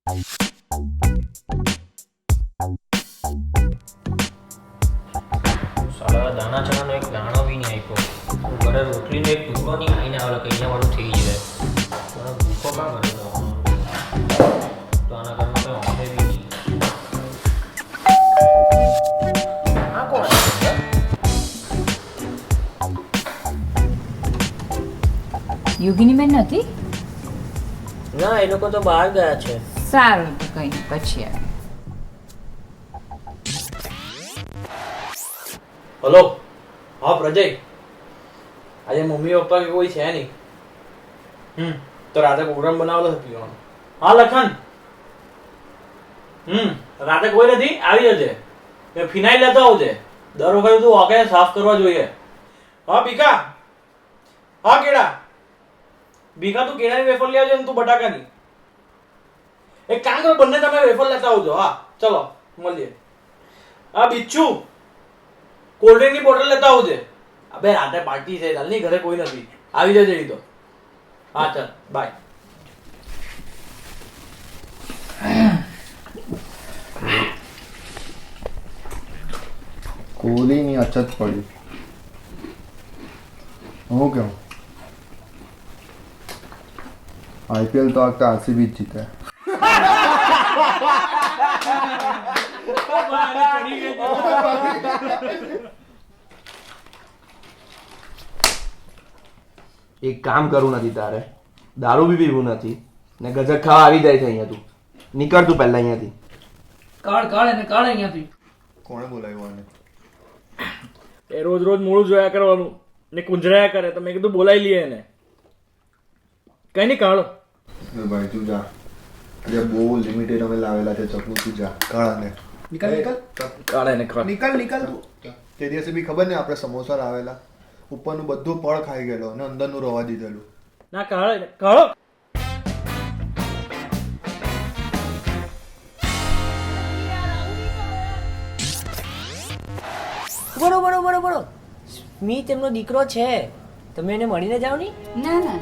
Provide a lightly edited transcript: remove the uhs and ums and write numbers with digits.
સાલા દાણા ચણાનો એક દાણો બી નહીં આપ્યો. હું ઘરે રોટલીનો એક ટુકડો નહીં ખાઈને આવેલો કે અહીંયા વાળું થઈ જાય. મને ભૂખો કાં કરે તો આના ઘરમાં કંઈ હોતે બી નહીં. આ કોણ છે? યોગીની બેન નથી? ના, એ લોકો તો બહાર ગયા છે. સારું તો કઈ નહીં, પછી આવે. હલો. હા પ્રજય, આજે મમ્મી પપ્પા કે કોઈ છે નહીં. તો રાતે પ્રોગ્રામ બનાવેલો છે પીવાનો. હા લખન, રાતે કોઈ નથી, આવી જજે. મેં ફિનાઇલ લેતો આવજે. દર વખતે તું ઓકે સાફ કરવા જોઈએ. હા બીકા, હા કેળા. બીકા તું કેળાની વેફર લઈ આવજો ને તું બટાકાની. એક કામ કરો, બંને તમે વેફર લેતા આવજો. હા ચલો મળીએ. હા બિચ્છુ, કોલ્ડ ડ્રિંકની બોટલ લેતા આવજે. અબે રાતે પાર્ટી છે, ચાલની ઘરે કોઈ નથી. આવી જજે ઈ તો. હા ચાલ બાય. કોહલીની અછત પડી. હું કેવું આઈપીએલ તો આ આરસીબી જ જીતે. એક કામ કરવું નથી તારે, દારૂ બી પીવું નથી ને ગજક ખાવા આવી જાય છે અહીંયા. તું નીકળ તું પહેલા અહીંયાથી. કાળ અહીંયાથી. કોણે બોલાવ્યું આને? એ રોજ રોજ મોડું જોયા કરવાનું ને કુંજરાયા કરે તો મેં કીધું બોલાવી લઈએ એને. કઈ નહીં કાઢો. ભાઈ તું જા, આજે બહુ લિમિટેડ અમે લાવેલા છે ચકલું. તું જા કાળાને કાઢે ને ખા. નીકળ તે દિવસે બી ખબર ને આપણે સમોસા લાવેલા, ઉપરનું બધું પળ ખાઈ ગયેલો અને અંદરનું રવા દીધેલું. ના કાઢે ને કાઢો. બરો સ્મિત એમનો દીકરો છે. તમે એને મળીને જાઓ ની. ના ના,